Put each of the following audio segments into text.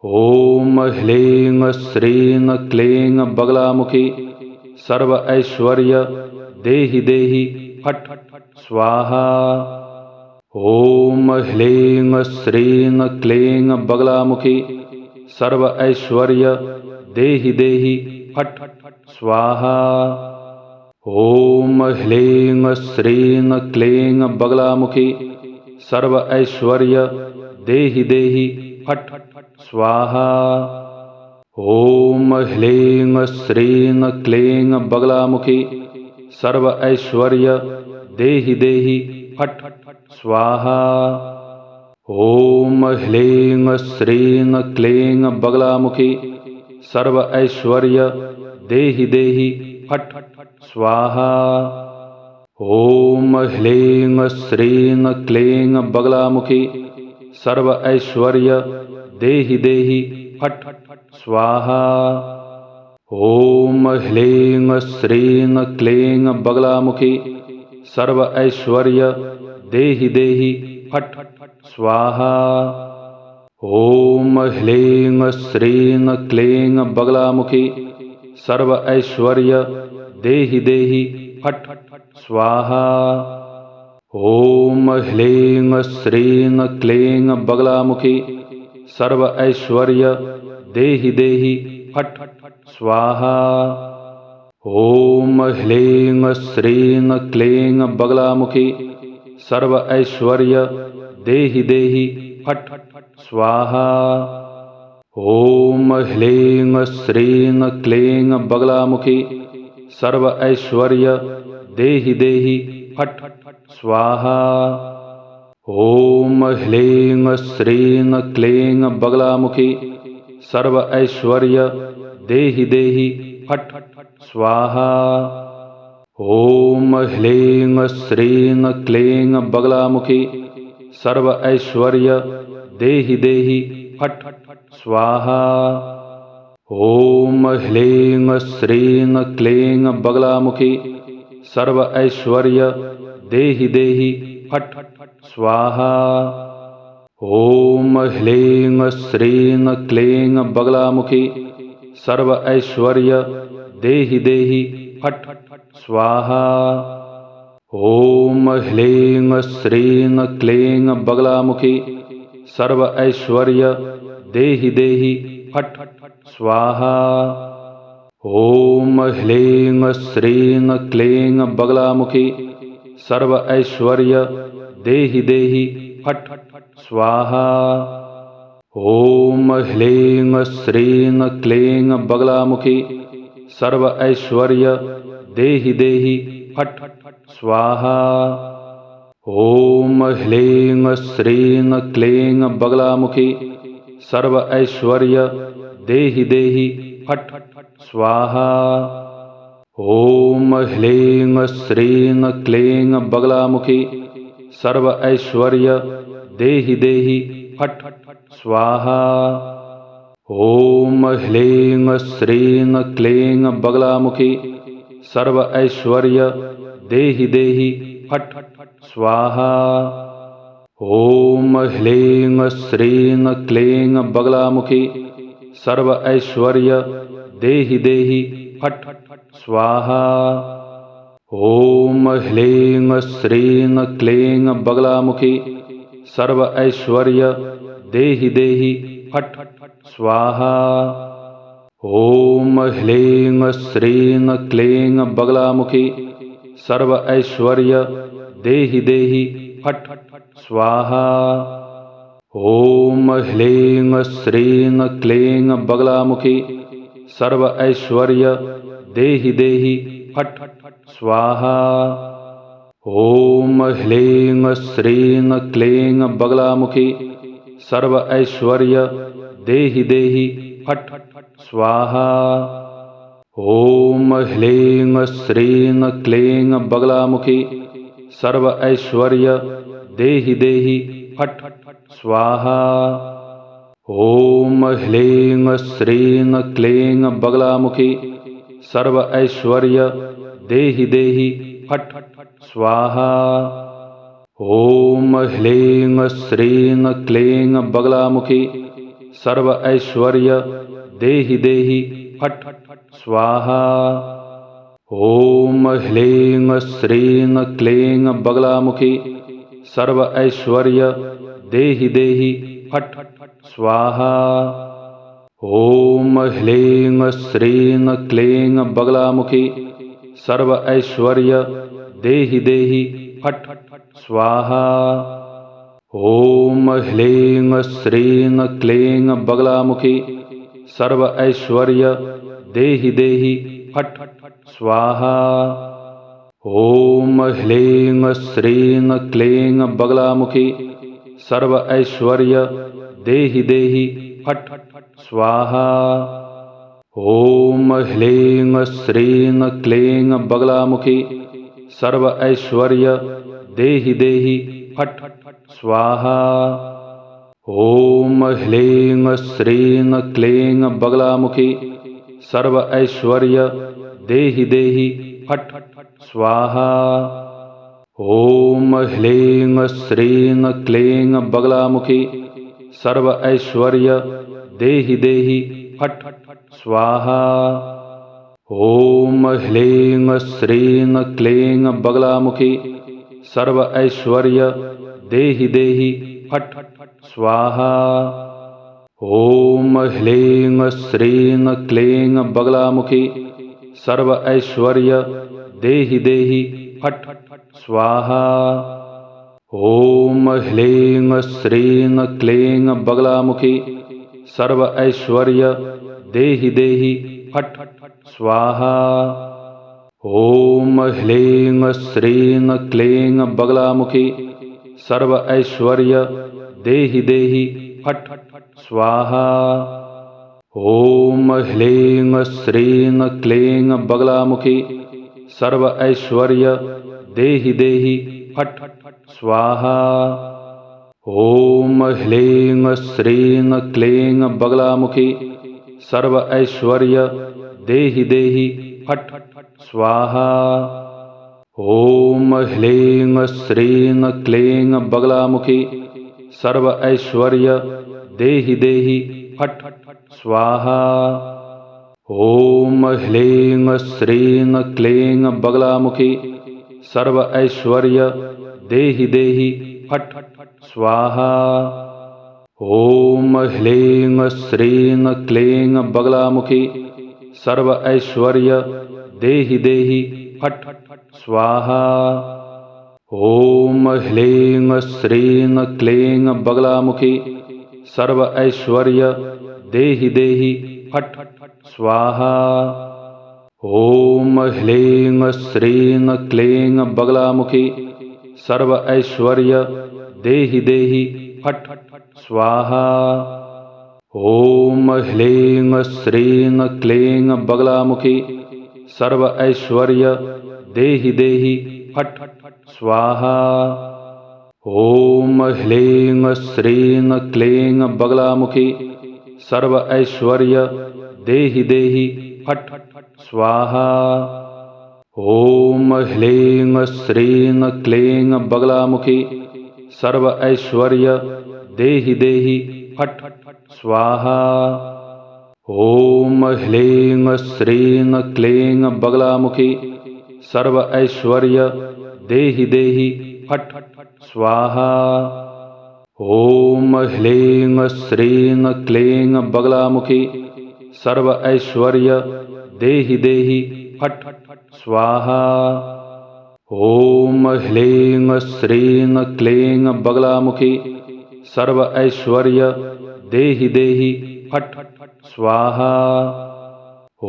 ॐ ह्लीं श्रीं क्लीं बगलामुखी सर्व ऐश्वर्य देहि देहि फट् स्वाहा। ॐ ह्लीं श्रीं क्लीं बगलामुखी सर्व ऐश्वर्य देहि देहि फट् स्वाहा। ॐ ह्लीं श्रीं क्लीं बगलामुखी सर्व ऐश्वर्य देहि देहि फट् स्वाहा। ॐ ह्लीं श्रीं क्लीं बगलामुखी सर्व ऐश्वर्य देहि देहि फट् स्वाहा। ॐ ह्लीं श्रीं क्लीं बगलामुखी सर्व ऐश्वर्य देहि देहि फट् स्वाहा। ॐ ह्लीं श्रीं क्लीं बगलामुखी सर्व ऐश्वर्य देहि देहि फट् स्वाहा। ॐ ह्लीं श्रीं क्लीं बगलामुखी सर्व ऐश्वर्य देहि देहि फट् स्वाहा। ॐ ह्लीं श्रीं क्लीं बगलामुखी सर्व ऐश्वर्य देहि देहि फट् स्वाहा। ॐ ह्लीं श्रीं क्लीं बगलामुखी सर्व ऐश्वर्य देहि देहि फट् स्वाहा। ॐ ह्लीं श्रीं क्लीं बगलामुखी सर्व ऐश्वर्य देहि देहि फट् स्वाहा। ॐ ह्लीं श्रीं क्लीं बगलामुखी सर्व ऐश्वर्य देहि देहि फट् स्वाहा। ॐ ह्लीं श्रीं क्लीं बगलामुखी सर्व ऐश्वर्य देहि देहि फट् स्वाहा। ॐ ह्लीं श्रीं क्लीं बगलामुखी सर्व ऐश्वर्य देहि देहि फट् स्वाहा। ॐ ह्लीं श्रीं क्लीं बगलामुखी सर्व ऐश्वर्य देहि देहि फट् स्वाहा। ॐ ह्लीं श्रीं क्लीं बगलामुखी सर्व ऐश्वर्य देहि देहि फट् स्वाहा। ॐ ह्लीं श्रीं क्लीं बगलामुखी सर्व ऐश्वर्य देहि देहि फट् स्वाहा। ॐ ह्लीं श्रीं क्लीं बगलामुखी सर्व ऐश्वर्य देहि देहि फट् स्वाहा। ॐ ह्लीं श्रीं क्लीं बगलामुखी सर्व ऐश्वर्य देहि देहि फट् स्वाहा। ॐ ह्लीं श्रीं क्लीं बगलामुखी सर्व ऐश्वर्य देहि देहि फट् स्वाहा। ॐ ह्लीं श्रीं क्लीं बगलामुखी सर्व ऐश्वर्य देहि देहि फट् स्वाहा। ॐ ह्लीं श्रीं क्लीं बगलामुखी सर्व ऐश्वर्य देहि देहि फट् स्वाहा। ॐ ह्लीं श्रीं क्लीं बगलामुखी सर्व ऐश्वर्य देहि देहि फट् स्वाहा। ॐ ह्लीं श्रीं क्लीं बगलामुखी सर्व ऐश्वर्य देहि देहि फट् स्वाहा। ॐ ह्लीं श्रीं क्लीं बगलामुखी सर्व ऐश्वर्य देहि देहि फट् स्वाहा। ॐ ह्लीं श्रीं क्लीं बगलामुखी सर्व ऐश्वर्य देहि देहि फट् स्वाहा। ॐ ह्लीं श्रीं क्लीं बगलामुखी सर्व ऐश्वर्य देहि देहि फट् स्वाहा। ॐ ह्लीं श्रीं क्लीं बगलामुखी सर्व ऐश्वर्य देहि देहि फट् स्वाहा। ॐ ह्लीं श्रीं क्लीं बगलामुखी सर्व ऐश्वर्य देहि देहि फट् स्वाहा। ॐ ह्लीं श्रीं क्लीं बगलामुखी सर्व ऐश्वर्य देहि देहि फट् स्वाहा। ओम ह्लीं श्रीं क्लीं बगलामुखी सर्व ऐश्वर्य देहि देहि फट् स्वाहा। ओम ह्लीं श्रीं क्लीं बगलामुखी सर्व ऐश्वर्य देहि देहि फट् स्वाहा। ओम ह्लीं श्रीं क्लीं बगलामुखी सर्व ऐश्वर्य देहि देहि फट् स्वाहा। ओम ह्लीं श्रीं क्लीं बगलामुखी सर्व ऐश्वर्य देहि देहि फट् स्वाहा। ओम ह्लीं श्रीं क्लीं बगलामुखी सर्व ऐश्वर्य देहि देहि फट् स्वाहा। ओम ह्लीं श्रीं क्लीं बगलामुखी सर्व ऐश्वर्य देहि देहि फट् स्वाहा। ओम ह्लीं श्रीं क्लीं बगलामुखी सर्व ऐश्वर्य देहि देहि फट् स्वाहा। ओम ह्लीं श्रीं क्लीं बगलामुखी सर्व ऐश्वर्य देहि देहि फट् स्वाहा। ओम ह्लीं श्रीं क्लीं बगलामुखी सर्व ऐश्वर्य देहि देहि फट् स्वाहा। ओम ह्लीं श्रीं क्लीं बगलामुखी सर्व ऐश्वर्य देहि देहि फट् स्वाहा। ओम ह्लीं श्रीं क्लीं बगलामुखी सर्व ऐश्वर्य देहि देहि फट् स्वाहा। ओम ह्लीं श्रीं क्लीं बगलामुखी सर्व ऐश्वर्य देहि देहि फट् स्वाहा। ओम ह्लीं श्रीं क्लीं बगलामुखी सर्व ऐश्वर्य देहि देहि फट् स्वाहा। ओम ह्लीं श्रीं क्लीं बगलामुखी सर्व ऐश्वर्य देहि देहि फट् स्वाहा। ओम ह्लीं श्रीं क्लीं बगलामुखी सर्व ऐश्वर्य देहि देहि फट् स्वाहा। ओम ह्लीं श्रीं क्लीं बगलामुखी सर्व ऐश्वर्य देहि देहि फट् स्वाहा। ओम ह्लीं श्रीं क्लीं बगलामुखी सर्व ऐश्वर्य देहि देहि फट् स्वाहा। ओम ह्लीं श्रीं क्लीं बगलामुखी सर्व ऐश्वर्य देहि देहि फट् स्वाहा। ओम ह्लीं श्रीं क्लीं बगलामुखी सर्व ऐश्वर्य देहि देहि फट् स्वाहा। ओम ह्लीं श्रीं क्लीं बगलामुखी सर्व ऐश्वर्य देहि देहि फट् स्वाहा। ओम ह्लीं श्रीं क्लीं बगलामुखी सर्व ऐश्वर्य देहि देहि फट् स्वाहा। ओम ह्लीं श्रीं क्लीं बगलामुखी सर्व ऐश्वर्य देहि देहि फट् स्वाहा। ओम ह्लीं श्रीं क्लीं बगलामुखी सर्व ऐश्वर्य देहि देहि फट् स्वाहा। ओम ह्लीं श्रीं क्लीं बगलामुखी सर्व ऐश्वर्य देहि देहि फट् स्वाहा।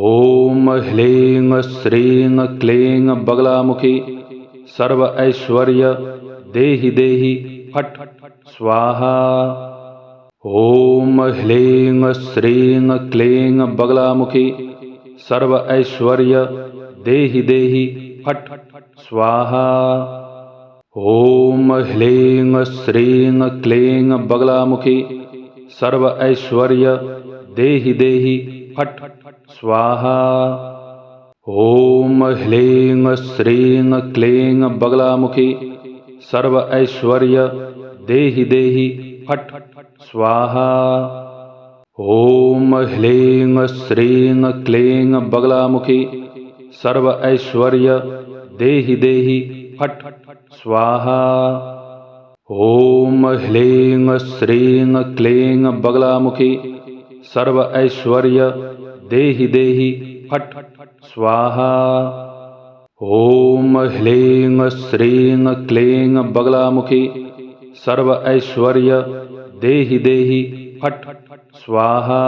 ओम ह्लीं श्रीं क्लीं बगलामुखी सर्व ऐश्वर्य देहि देहि फट् स्वाहा। ओम ह्लीं श्रीं क्लीं बगलामुखी सर्व ऐश्वर्य देहि देहि फट् स्वाहा। ओम ह्लीं श्रीं क्लीं बगलामुखी सर्व ऐश्वर्य देहि देहि फट् स्वाहा। ओम ह्लीं श्रीं क्लीं बगलामुखी सर्व ऐश्वर्य देहि देहि फट् स्वाहा। ॐ ह्लीं श्रीं क्लीं बगलामुखी सर्व ऐश्वर्य देहि देहि फट् स्वाहा। ॐ ह्लीं श्रीं क्लीं बगलामुखी सर्व ऐश्वर्य देहि देहि फट् स्वाहा। ॐ ह्लीं श्रीं क्लीं बगलामुखी सर्व ऐश्वर्य देहि देहि फट् स्वाहा।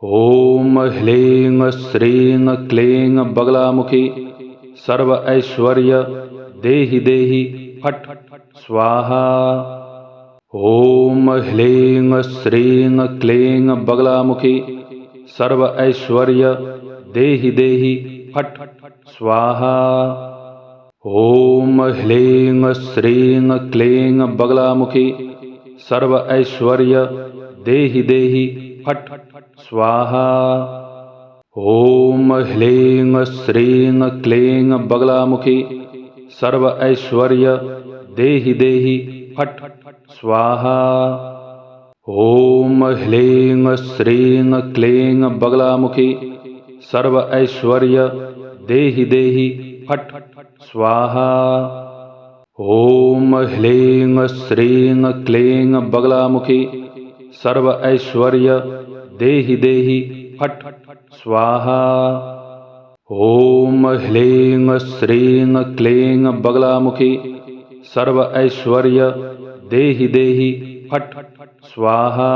ॐ ह्लीं श्रीं क्लीं बगलामुखी सर्व ऐश्वर्य देहि देहि फट् स्वाहा। ॐ ह्लीं श्रीं क्लीं बगलामुखी सर्व ऐश्वर्य देहि देहि फट् स्वाहा। ॐ ह्लीं श्रीं क्लीं बगलामुखी सर्व ऐश्वर्य देहि देहि फट् स्वाहा। ॐ ह्लीं श्रीं क्लीं बगलामुखी सर्व ऐश्वर्य देहि देहि फट् स्वाहा। ॐ ह्लीं श्रीं क्लीं बगलामुखी सर्व ऐश्वर्य देहि देहि फट् स्वाहा। ॐ ह्लीं श्रीं क्लीं बगलामुखी सर्व ऐश्वर्य देहि देहि फट् स्वाहा। ॐ ह्लीं श्रीं क्लीं बगलामुखी सर्व ऐश्वर्य देहि देहि फट् स्वाहा।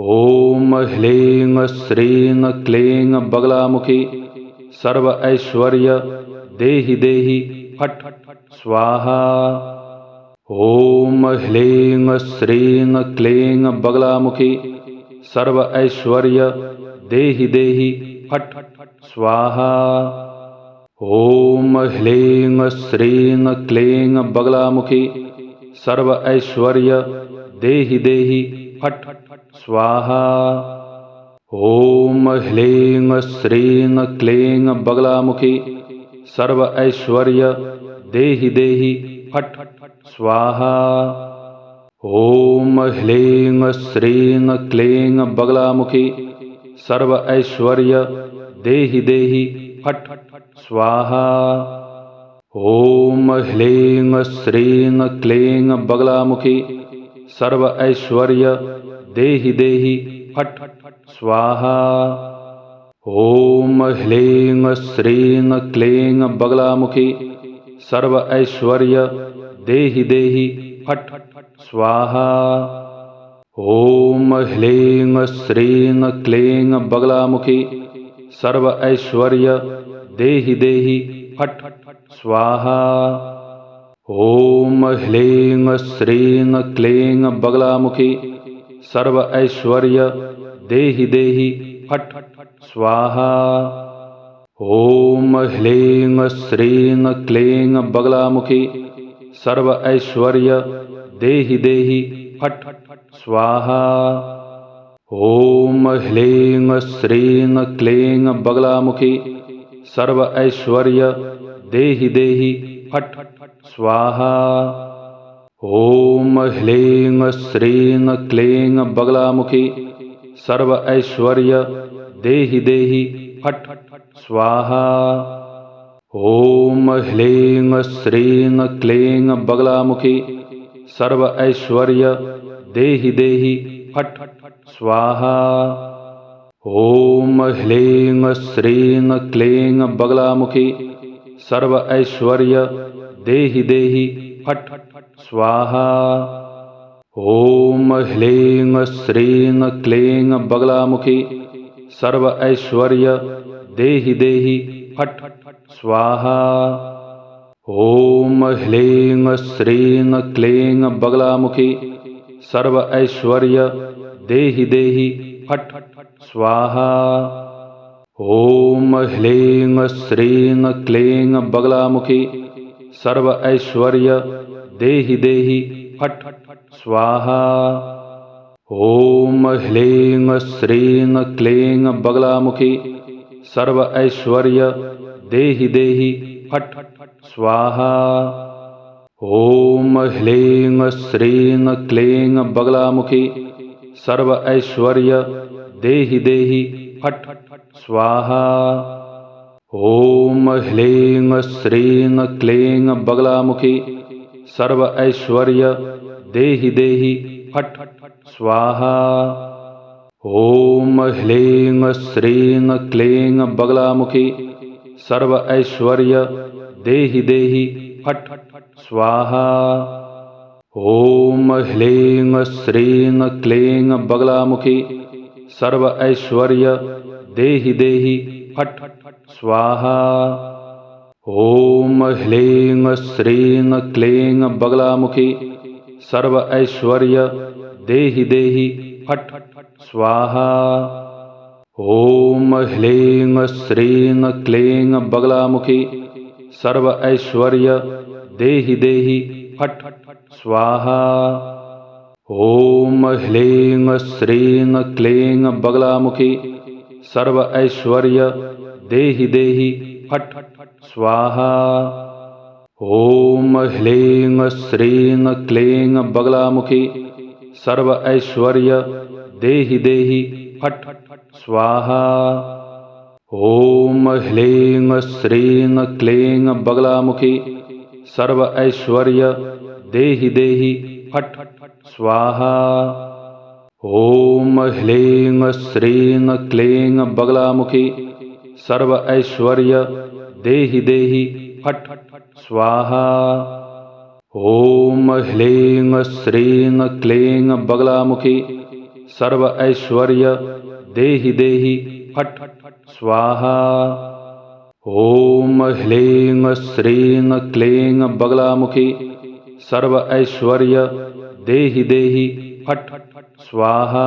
ॐ ह्लीं श्रीं क्लीं बगलामुखी सर्व ऐश्वर्य देहि देहि फट् स्वाहा। ॐ ह्लीं श्रीं क्लीं बगलामुखी सर्व ऐश्वर्य देहि देहि फट् स्वाहा। ॐ ह्लीं श्रीं क्लीं बगलामुखी सर्व ऐश्वर्य देहि देहि फट् स्वाहा। ॐ ह्लीं श्रीं क्लीं बगलामुखी सर्व ऐश्वर्य देहि देहि फट् स्वाहा। ॐ ह्लीं श्रीं क्लीं बगलामुखी सर्व ऐश्वर्य देहि देहि फट् स्वाहा। ॐ ह्लीं श्रीं क्लीं बगलामुखी सर्व ऐश्वर्य देहि देहि फट् स्वाहा। ॐ ह्लीं श्रीं क्लीं बगलामुखी सर्व ऐश्वर्य देहि देहि फट् स्वाहा। ॐ ह्लीं श्रीं क्लीं बगलामुखी सर्व ऐश्वर्य देहि देहि फट् स्वाहा। ॐ ह्लीं श्रीं क्लीं बगलामुखी सर्व ऐश्वर्य देहि देहि फट् स्वाहा। ॐ ह्लीं श्रीं क्लीं बगलामुखी सर्व ऐश्वर्य देहि देहि फट् स्वाहा। ॐ ह्लीं श्रीं क्लीं बगलामुखी सर्व ऐश्वर्य देहि देहि फट् स्वाहा। ॐ ह्लीं श्रीं क्लीं बगलामुखी सर्व ऐश्वर्य देहि देहि फट् स्वाहा। ॐ ह्लीं श्रीं क्लीं बगलामुखी सर्व ऐश्वर्य देहि देहि फट् स्वाहा। ॐ ह्लीं श्रीं क्लीं बगलामुखी सर्व ऐश्वर्य देहि देहि फट् स्वाहा। ॐ ह्लीं श्रीं क्लीं बगलामुखी सर्व ऐश्वर्य देहि देहि फट् स्वाहा। ॐ ह्लीं श्रीं क्लीं बगलामुखी सर्व ऐश्वर्य देहि देहि फट् स्वाहा। ॐ ह्लीं श्रीं क्लीं बगलामुखी सर्व ऐश्वर्य देहि देहि फट् स्वाहा। ॐ ह्लीं श्रीं क्लीं बगलामुखी सर्व ऐश्वर्य देहि देहि फट् स्वाहा। ॐ ह्लीं श्रीं क्लीं बगलामुखी सर्व ऐश्वर्य देहि देहि फट् स्वाहा। ओम ह्लीं श्रीं क्लीं बगलामुखी सर्व ऐश्वर्य देहि देहि फट् स्वाहा। ओम ह्लीं श्रीं क्लीं बगलामुखी सर्व ऐश्वर्य देहि देहि फट् स्वाहा। ओम ह्लीं श्रीं क्लीं बगलामुखी सर्व ऐश्वर्य देहि देहि फट् स्वाहा। ओम ह्लीं श्रीं क्लीं बगलामुखी सर्व ऐश्वर्य देहि देहि फट् स्वाहा। ओम ह्लीं श्रीं क्लीं बगलामुखी सर्व ऐश्वर्य देहि देहि फट् स्वाहा। ओम ह्लीं श्रीं क्लीं बगलामुखी सर्व ऐश्वर्य देहि देहि फट् स्वाहा। ओम ह्लीं श्रीं क्लीं बगलामुखी सर्व ऐश्वर्य देहि देहि फट् स्वाहा। ओम ह्लीं श्रीं क्लीं बगलामुखी सर्व ऐश्वर्य देहि देहि फट् स्वाहा। ओम ह्लीं श्रीं क्लीं बगलामुखी सर्व ऐश्वर्य देहि देहि फट् स्वाहा। ओम ह्लीं श्रीं क्लीं बगलामुखी सर्व ऐश्वर्य देहि देहि फट् स्वाहा। ओम ह्लीं श्रीं क्लीं बगलामुखी सर्व ऐश्वर्य देहि देहि फट् स्वाहा।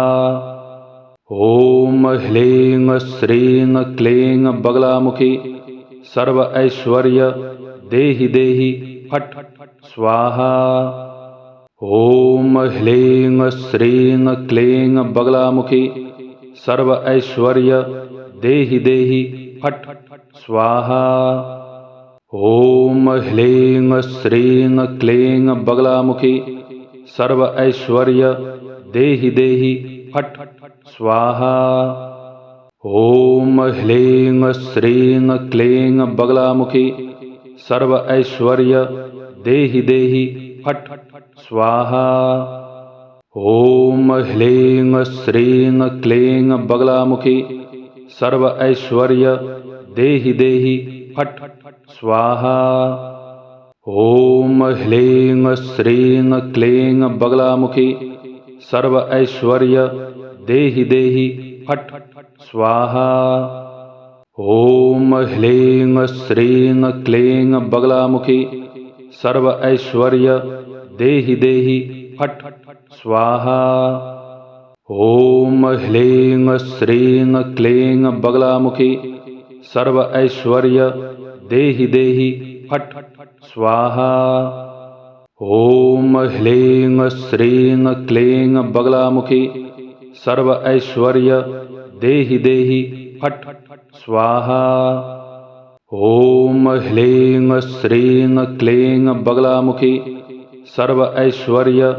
ओम ह्लीं श्रीं क्लीं बगलामुखी सर्व ऐश्वर्य देहि देहि फट् स्वाहा। ओम ह्लीं श्रीं क्लीं बगलामुखी सर्व ऐश्वर्य देहि देहि फट् स्वाहा। ओम ह्लीं श्रीं क्लीं बगलामुखी सर्व ऐश्वर्य देहि देहि फट् स्वाहा। ओम ह्लीं श्रीं क्लीं बगलामुखी सर्व ऐश्वर्य देहि देहि फट् स्वाहा। ओम ह्लीं श्रीं क्लीं बगलामुखी सर्व ऐश्वर्य देहि देहि फट् स्वाहा। ओम ह्लीं श्रीं क्लीं बगलामुखी सर्व ऐश्वर्य देहि देहि फट् स्वाहा। ओम ह्लीं श्रीं क्लीं बगलामुखी सर्व ऐश्वर्य देहि देहि फट् स्वाहा। ओम ह्लीं श्रीं क्लीं बगलामुखी सर्व ऐश्वर्य देहि देहि फट् स्वाहा। ओम ह्लीं श्रीं क्लीं बगलामुखी सर्व ऐश्वर्य देहि देहि फट् स्वाहा। ओम ह्लीं श्रीं क्लीं बगलामुखी सर्व ऐश्वर्य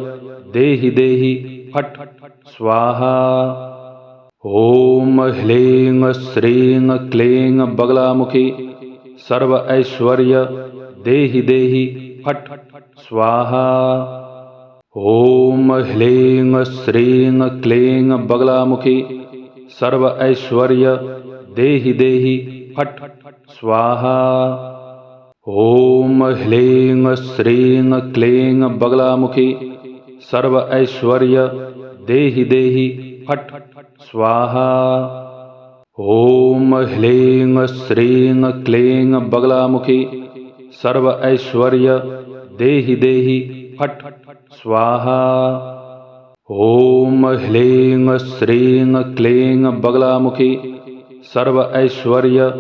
देहि देहि फट् स्वाहा। ओम ह्लीं श्रीं क्लीं बगलामुखी सर्व ऐश्वर्य देहि देहि फट् स्वाहा। ओम ह्लीं श्रीं क्लीं बगलामुखी सर्व ऐश्वर्य देहि देहि फट् स्वाहा। ओम ह्लीं श्रीं क्लीं बगलामुखी सर्व ऐश्वर्य देहि देहि फट् स्वाहा। ओम ह्लीं श्रीं क्लीं बगलामुखी सर्व ऐश्वर्य देहि देहि फट् स्वाहा। ओम ह्लीं श्रीं क्लीं बगलामुखी सर्व ऐश्वर्य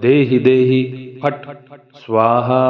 देहि देहि फट् स्वाहा।